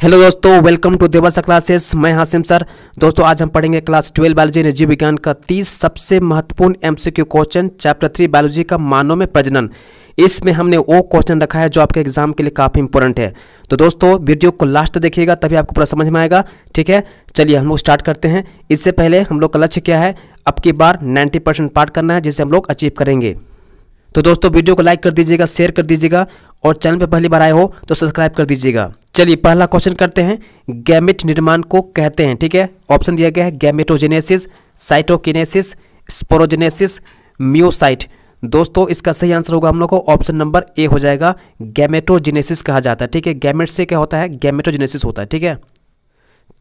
Hello दोस्तों, welcome to देवासा classes. मैं Hashim sir. दोस्तों आज हम पढ़ेंगे क्लास 12 बायोलॉजी जीव विज्ञान का 30 सबसे महत्वपूर्ण एमसीक्यू क्वेश्चन चैप्टर 3 बायोलॉजी का मानव में प्रजनन। इसमें हमने वो क्वेश्चन रखा है जो आपके एग्जाम के लिए काफ़ी इंपॉर्टेंट है। तो दोस्तों वीडियो को लास्ट देखिएगा तभी आपको पूरा समझ में आएगा। ठीक है, चलिए हम लोग स्टार्ट करते हैं। इससे पहले हम लोग का लक्ष्य क्या है, अब की बार 90% पार्ट करना है जिसे हम लोग अचीव करेंगे। तो दोस्तों वीडियो को लाइक कर दीजिएगा, शेयर कर दीजिएगा और चैनल पे पहली बार आए हो तो सब्सक्राइब कर दीजिएगा। चलिए पहला क्वेश्चन करते हैं। गैमेट निर्माण को कहते हैं। ठीक है, ऑप्शन दिया गया है गैमेटोजेनेसिस, साइटोकिनेसिस, स्पोरोजेनेसिस, मियोसाइट। दोस्तों इसका सही आंसर होगा हम लोग को ऑप्शन नंबर ए हो जाएगा, गैमेटोजेनेसिस कहा जाता है। ठीक है, गैमेट से क्या होता है, गैमेटोजेनेसिस होता है। ठीक है,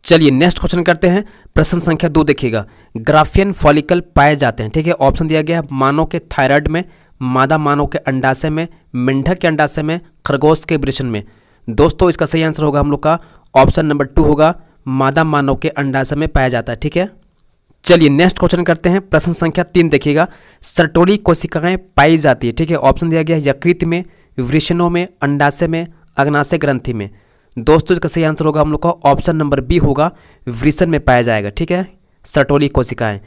चलिए नेक्स्ट क्वेश्चन करते हैं। प्रश्न संख्या 2 देखिएगा। ग्राफियन फॉलिकल पाए जाते हैं। ठीक है, ऑप्शन दिया गया है मानव के थायराइड में, मादा मानव के अंडाशय में, मेंढक के अंडाशय में, खरगोश के वृषण में। दोस्तों इसका सही आंसर होगा हम लोग का ऑप्शन नंबर 2 होगा, मादा मानव के अंडाशय में पाया जाता है। ठीक है, चलिए नेक्स्ट क्वेश्चन करते हैं। प्रश्न संख्या 3 देखिएगा। सर्टोली कोशिकाएं पाई जाती है। ठीक है, ऑप्शन दिया गया है यकृत में, वृषणों में, अंडाशय में, अग्नाशय ग्रंथि में। दोस्तों इसका सही आंसर होगा हम लोग का ऑप्शन नंबर बी होगा, वृषण में पाया जाएगा। ठीक है, सर्टोली कोशिकाएं।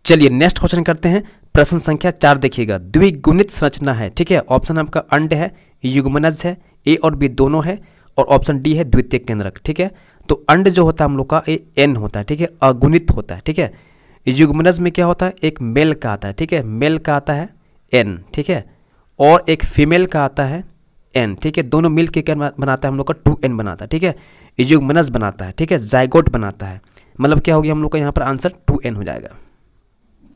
चलिए नेक्स्ट क्वेश्चन करते हैं। प्रश्न संख्या 4 देखिएगा। द्विगुणित संरचना है। ठीक है, ऑप्शन आपका अंड है, युग्मनज है, ए और बी दोनों है, और ऑप्शन डी है द्वितीयक केंद्रक। ठीक है, तो अंड जो होता है हम लोग का ए एन होता है। ठीक है, अगुणित होता है। ठीक है, युग्मनज में क्या होता है, एक मेल का आता है। ठीक है, मेल का आता है एन। ठीक है, और एक फीमेल का आता है एन। ठीक है, दोनों मिल के क्या बनाता है हम लोग का 2n बनाता है। ठीक है, युग्मनज बनाता है। ठीक है, जाइगोट बनाता है। मतलब क्या होगी हम लोग का यहाँ पर आंसर 2n हो जाएगा।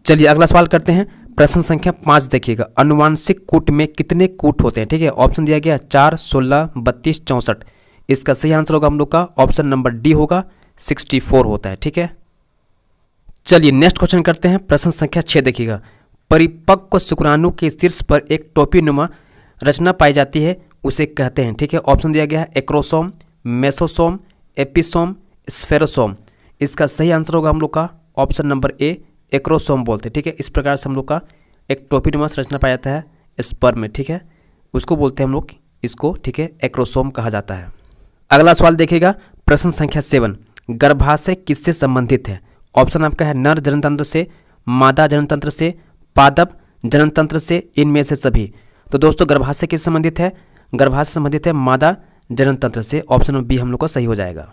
चलिए अगला सवाल करते हैं। प्रश्न संख्या 5 देखिएगा। अनुवांशिक कूट में कितने कूट होते हैं। ठीक है, ऑप्शन दिया गया 4, 16, 32, 64। इसका सही आंसर होगा हम लोग का ऑप्शन नंबर डी होगा, 64 होता है। ठीक है, चलिए नेक्स्ट क्वेश्चन करते हैं। प्रश्न संख्या 6 देखिएगा। परिपक्व शुक्राणु के शीर्ष पर एक टोपीनुमा रचना पाई जाती है, उसे कहते हैं। ठीक है, ऑप्शन दिया गया है एक्रोसोम, मेसोसोम, एपिसोम, स्फेरोसोम। इसका सही आंसर होगा हम लोग का ऑप्शन नंबर ए, एक्रोसोम बोलते हैं। ठीक है, इस प्रकार से हम लोग का एक टोपीनुमा संरचना पाया जाता है स्पर्म में। ठीक है, उसको बोलते हैं हम लोग इसको। ठीक है, एक्रोसोम कहा जाता है। अगला सवाल देखिएगा। प्रश्न संख्या 7। गर्भाशय किससे संबंधित है। ऑप्शन आपका है नर जननतंत्र से, मादा जननतंत्र से, पादप जननतंत्र से, इनमें से सभी। तो दोस्तों गर्भाशय किससे संबंधित है, गर्भाशय संबंधित है मादा जननतंत्र से। ऑप्शन नंबर बी हम लोग का सही हो जाएगा।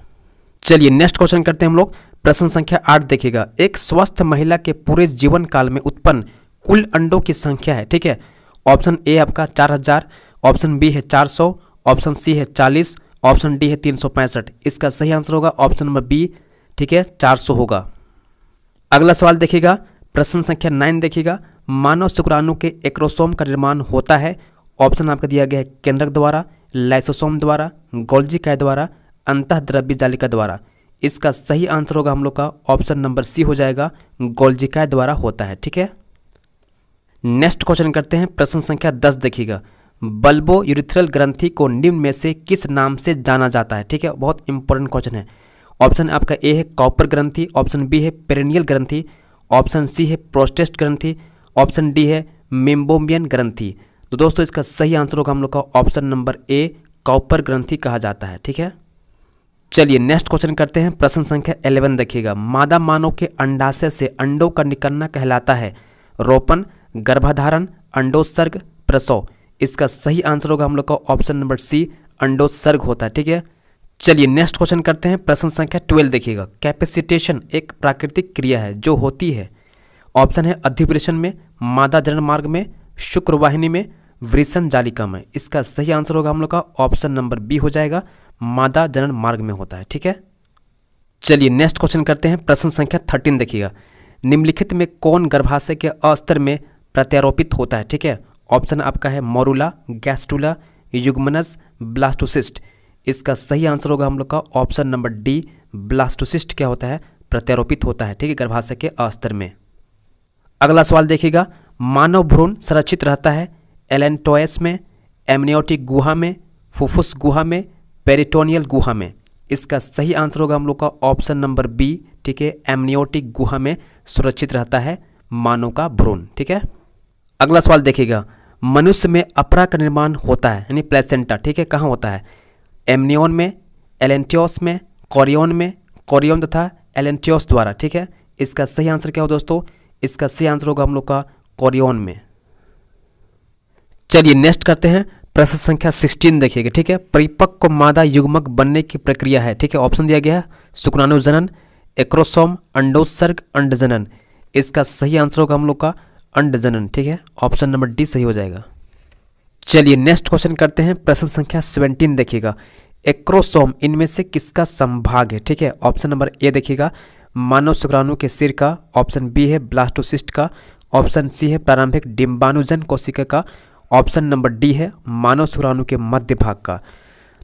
चलिए नेक्स्ट क्वेश्चन करते हैं हम लोग। प्रश्न संख्या 8 देखिएगा। एक स्वस्थ महिला के पूरे जीवन काल में उत्पन्न कुल अंडों की संख्या है। ठीक है, ऑप्शन ए आपका 4000, ऑप्शन बी है 400, ऑप्शन सी है 40, ऑप्शन डी है 365। इसका सही आंसर होगा ऑप्शन नंबर बी। ठीक है, 400 होगा। अगला सवाल देखिएगा। प्रश्न संख्या 9 देखिएगा। मानव शुक्राणु के एक्रोसोम का निर्माण होता है। ऑप्शन आपका दिया गया है केंद्रक द्वारा, लाइसोसोम द्वारा, गोल्जी काय द्वारा, अंतःद्रव्य जालिका द्वारा। इसका सही आंसर होगा हम लोग का ऑप्शन नंबर सी हो जाएगा, गोल्जी काय द्वारा होता है। ठीक है, नेक्स्ट क्वेश्चन करते हैं। प्रश्न संख्या 10 देखिएगा। बल्बो यूरिथ्रल ग्रंथि को निम्न में से किस नाम से जाना जाता है। ठीक है, बहुत इंपॉर्टेंट क्वेश्चन है। ऑप्शन आपका ए है कॉपर ग्रंथि, ऑप्शन बी है पेरिनियल ग्रंथि, ऑप्शन सी है प्रोस्टेट ग्रंथि, ऑप्शन डी है मेम्बोमियन ग्रंथि। तो दोस्तों इसका सही आंसर होगा हम लोग का ऑप्शन नंबर ए, कॉपर ग्रंथि कहा जाता है। ठीक है, चलिए नेक्स्ट क्वेश्चन करते हैं। प्रश्न संख्या 11 देखिएगा। मादा मानव के अंडाशय से अंडों का निकलना कहलाता है रोपण, गर्भधारण, अंडोत्सर्ग, प्रसव। इसका सही आंसर होगा हम लोग का ऑप्शन नंबर सी, अंडोत्सर्ग होता है। ठीक है, चलिए नेक्स्ट क्वेश्चन करते हैं। प्रश्न संख्या 12 देखिएगा। कैपेसिटेशन एक प्राकृतिक क्रिया है जो होती है। ऑप्शन है अधिवृषण में, मादा जनन मार्ग में, शुक्रवाहिनी में, वृषण जालिका में। इसका सही आंसर होगा हम लोग का ऑप्शन नंबर बी हो जाएगा, मादा जनन मार्ग में होता है। ठीक है, चलिए नेक्स्ट क्वेश्चन करते हैं। प्रश्न संख्या 13 देखिएगा। निम्नलिखित में कौन गर्भाशय के अस्तर में प्रत्यारोपित होता है। ठीक है, ऑप्शन आपका है मोरुला, गैस्टुला, युग्मनज, ब्लास्टोसिस्ट। इसका सही आंसर होगा हम लोग का ऑप्शन नंबर डी, ब्लास्टोसिस्ट क्या होता है, प्रत्यारोपित होता है। ठीक है, गर्भाशय के अस्तर में। अगला सवाल देखिएगा। मानव भ्रूण संरक्षित रहता है एलेंटोएस में, एमनियोटिक गुहा में, फुफ्फुस गुहा में, पेरिटोनियल गुहा में। इसका सही आंसर होगा हम लोग का ऑप्शन नंबर बी। ठीक है, एमनियोटिक गुहा में सुरक्षित रहता है मानव का भ्रूण। ठीक है, अगला सवाल देखिएगा। मनुष्य में अपरा का निर्माण होता है यानी प्लेसेंटा। ठीक है, कहाँ होता है, एमनियोन में, एलेंटियोस में, कोरियन में, कोरियन तथा एलेंटियोस द्वारा। ठीक है, इसका सही आंसर क्या हो दोस्तों? इसका सही आंसर होगा हम लोग का कोरियन में। चलिए नेक्स्ट करते हैं प्रश्न संख्या 16 देखिएगा। ठीक है, परिपक्व मादा युग्मक बनने की प्रक्रिया है। ठीक है, ऑप्शन दिया गया है शुक्राणुजनन, एक्रोसोम, अंडोत्सर्ग, अंडजनन। इसका सही आंसर होगा हम लोग का अंडजनन। ठीक है, ऑप्शन नंबर डी सही हो जाएगा। चलिए नेक्स्ट क्वेश्चन करते हैं प्रश्न संख्या 17 देखिएगा। एक्रोसोम इनमें से किसका संभाग है? ठीक है, ऑप्शन नंबर ए देखिएगा मानव शुक्राणु के सिर का, ऑप्शन बी है ब्लास्टोसिस्ट का, ऑप्शन सी है प्रारंभिक डिम्बाणुजन कोशिका का, ऑप्शन नंबर डी है मानव शुक्राणु के मध्य भाग का।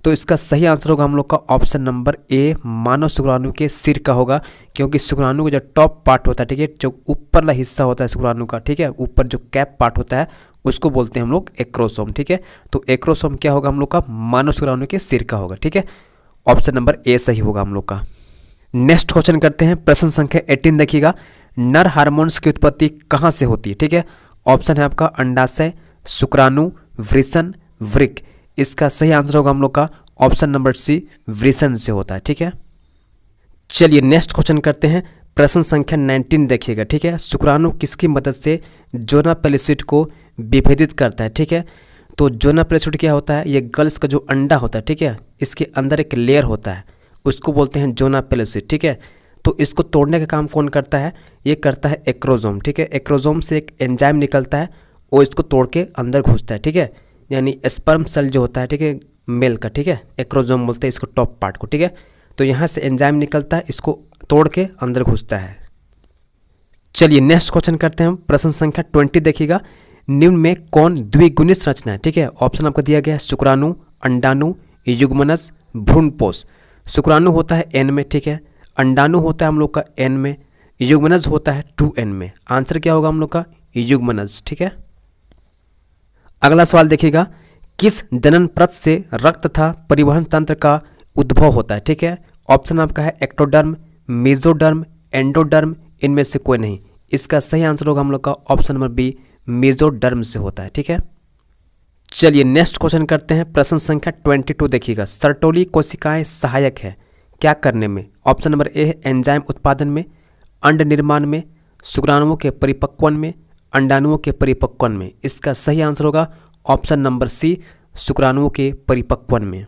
तो इसका सही आंसर होगा हम लोग का ऑप्शन नंबर ए मानव शुक्राणु के सिर का होगा, क्योंकि शुक्राणु का जो टॉप पार्ट होता है, ठीक है, जो ऊपर वाला हिस्सा होता है शुक्राणु का, ठीक है, ऊपर जो कैप पार्ट होता है उसको बोलते हैं हम लोग एक्रोसोम। ठीक है, तो एक्रोसोम क्या होगा हम लोग का? मानव शुक्राणु के सिर का होगा। ठीक है, ऑप्शन नंबर ए सही होगा हम लोग का। नेक्स्ट क्वेश्चन करते हैं प्रश्न संख्या 18 देखिएगा। नर हार्मोन्स की उत्पत्ति कहाँ से होती है? ठीक है, ऑप्शन है आपका अंडाशय, शुक्राणु, वृषण, वृक्क। इसका सही आंसर होगा हम लोग का ऑप्शन नंबर सी वृषण से होता है। ठीक है, चलिए नेक्स्ट क्वेश्चन करते हैं प्रश्न संख्या 19 देखिएगा। ठीक है, शुक्राणु किसकी मदद से जोना पेलिसिड को विभेदित करता है? ठीक है, तो जोना पेलिसिड क्या होता है? ये गर्ल्स का जो अंडा होता है, ठीक है, इसके अंदर एक लेयर होता है, उसको बोलते हैं जोना पेलिसिड। ठीक है, तो इसको तोड़ने का काम कौन करता है? ये करता है एक्रोसोम। ठीक है, एक्रोसोम से एक एंजाइम निकलता है, वो इसको तोड़ के अंदर घुसता है। ठीक है, यानी स्पर्म सेल जो होता है, ठीक है, मेल का, ठीक है, एक्रोसोम बोलते हैं इसको टॉप पार्ट को। ठीक है, तो यहाँ से एंजाइम निकलता है, इसको तोड़ के अंदर घुसता है। चलिए नेक्स्ट क्वेश्चन करते हैं प्रश्न संख्या 20 देखिएगा। निम्न में कौन द्विगुणित संरचना है? ठीक है, ऑप्शन आपको दिया गया है शुक्राणु, अंडाणु, युग्मनज, भ्रूणपोष। शुक्राणु होता है एन में, ठीक है, अंडाणु होता है हम लोग का एन में, युग्मनज होता है 2n में। आंसर क्या होगा हम लोग का? युग्मनज। ठीक है, अगला सवाल देखिएगा। किस जनन प्रत से रक्त तथा परिवहन तंत्र का उद्भव होता है? ठीक है, ऑप्शन आपका है एक्टोडर्म, मेसोडर्म, एंडोडर्म, इनमें से कोई नहीं। इसका सही आंसर होगा हम लोग का ऑप्शन नंबर बी मेसोडर्म से होता है। ठीक है, चलिए नेक्स्ट क्वेश्चन करते हैं प्रश्न संख्या 22 देखिएगा। सर्टोली कोशिकाएं सहायक है क्या करने में? ऑप्शन नंबर ए है एंजाइम उत्पादन में, अंड निर्माण में, शुक्राणुओं के परिपक्वन में, अंडाणुओं के परिपक्वन में। इसका सही आंसर होगा ऑप्शन नंबर सी शुक्राणुओं के परिपक्वन में।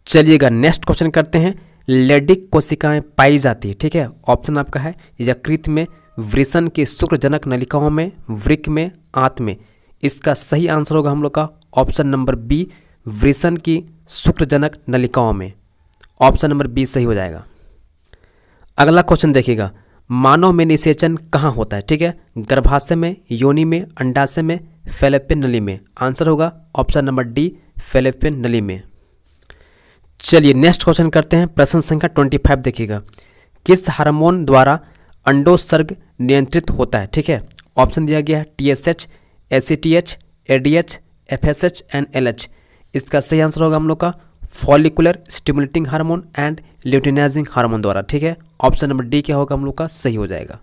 चलिएगा नेक्स्ट क्वेश्चन करते हैं। लेडिक कोशिकाएं पाई जाती है, ठीक है, ऑप्शन आपका है यकृत में, वृषण के शुक्रजनक नलिकाओं में, वृक्क में, आंत में। इसका सही आंसर होगा हम लोग का ऑप्शन नंबर बी वृषण की शुक्रजनक नलिकाओं में। ऑप्शन नंबर बी सही हो जाएगा। अगला क्वेश्चन देखिएगा। मानव में निषेचन कहाँ होता है? ठीक है, गर्भाशय में, योनि में, अंडाशय में, फैलोपियन नली में। आंसर होगा ऑप्शन नंबर डी फैलोपियन नली में। चलिए नेक्स्ट क्वेश्चन करते हैं प्रश्न संख्या 25 देखिएगा। किस हार्मोन द्वारा अंडोत्सर्ग नियंत्रित होता है? ठीक है, ऑप्शन दिया गया है TSH, ACTH, ADH, FSH and LH। इसका सही आंसर होगा हम लोग का follicular stimulating hormone and luteinizing hormone द्वारा। ठीक है, ऑप्शन नंबर डी क्या होगा हम लोग का? सही हो जाएगा।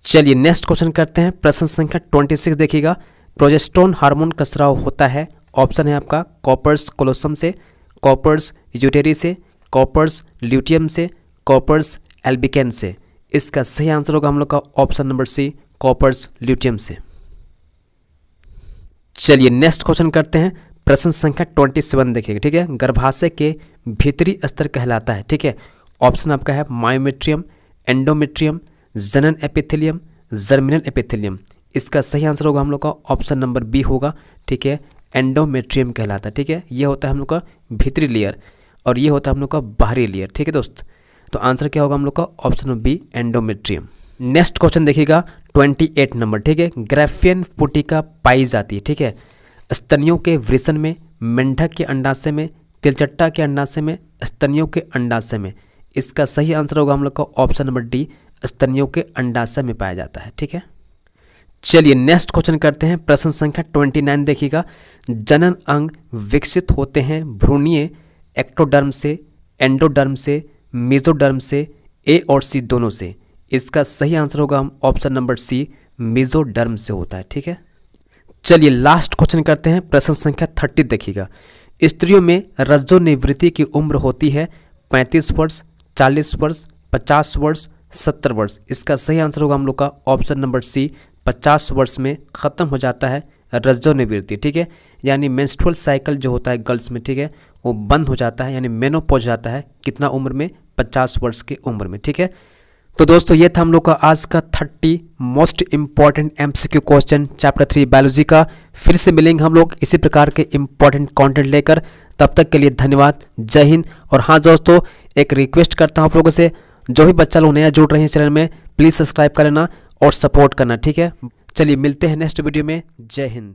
चलिए नेक्स्ट क्वेश्चन करते हैं प्रश्न संख्या 26 देखिएगा। प्रोजेस्टेरोन हार्मोन का स्राव होता है, ऑप्शन है आपका कॉपर्स कोलोसम से, कॉपर्स यूटेरी से, कॉपर्स ल्यूटियम से, कॉपर्स एल्बिकेन से। इसका सही आंसर होगा हम लोग का option number C corpus luteum से। चलिए नेक्स्ट क्वेश्चन करते हैं प्रश्न संख्या 27 देखिएगा। ठीक है, गर्भाशय के भीतरी स्तर कहलाता है। ठीक है, ऑप्शन आपका है मायोमेट्रियम, एंडोमेट्रियम, जनन एपिथेलियम, जर्मिनल एपिथेलियम। इसका सही आंसर होगा हम लोग का ऑप्शन नंबर बी होगा। ठीक है, एंडोमेट्रियम कहलाता है। ठीक है, ये होता है हम लोग का भीतरी लेयर और ये होता है हम लोग का बाहरी लेयर। ठीक है दोस्त, तो आंसर क्या होगा हम लोग का? Option number B endometrium. Next question देखिएगा 28 नंबर। ठीक है, ग्राफियन पुटिका पाई जाती है। ठीक है, स्तनियों के वृषण में, मेंढक के अंडाशय में, तिलचट्टा के अंडाशय में, स्तनियों के अंडाशय में। इसका सही आंसर होगा हम लोग का ऑप्शन नंबर डी स्तनियों के अंडाशय में पाया जाता है। ठीक है, चलिए नेक्स्ट क्वेश्चन करते हैं प्रश्न संख्या 29 देखिएगा। जनन अंग विकसित होते हैं भ्रूणीय एक्टोडर्म से, एंडोडर्म से, मेसोडर्म से, ए और सी दोनों से। इसका सही आंसर होगा ऑप्शन नंबर सी मेसोडर्म से होता है। ठीक है, चलिए लास्ट क्वेश्चन करते हैं प्रश्न संख्या 30 देखिएगा। स्त्रियों में रज्जोनिवृत्ति की उम्र होती है 35 वर्ष, 40 वर्ष, 50 वर्ष, 70 वर्ष। इसका सही आंसर होगा हम लोग का ऑप्शन नंबर सी, 50 वर्ष में ख़त्म हो जाता है रजोनिवृत्ति। ठीक है, यानी मेंस्ट्रुअल साइकिल जो होता है गर्ल्स में, ठीक है, वो बंद हो जाता है, यानी मेनोपॉज जाता है कितना उम्र में, 50 वर्ष की उम्र में। ठीक है, तो दोस्तों ये था हम लोग का आज का 30 most important MCQ question chapter 3 biology का। फिर से मिलेंगे हम लोग इसी प्रकार के इंपॉर्टेंट कंटेंट लेकर। तब तक के लिए धन्यवाद, जय हिंद। और हाँ दोस्तों, एक रिक्वेस्ट करता हूँ आप लोगों से, जो भी बच्चा लोग नया जुड़ रहे हैं चैनल में, प्लीज़ सब्सक्राइब कर लेना और सपोर्ट करना। ठीक है, चलिए मिलते हैं नेक्स्ट वीडियो में। जय हिंद।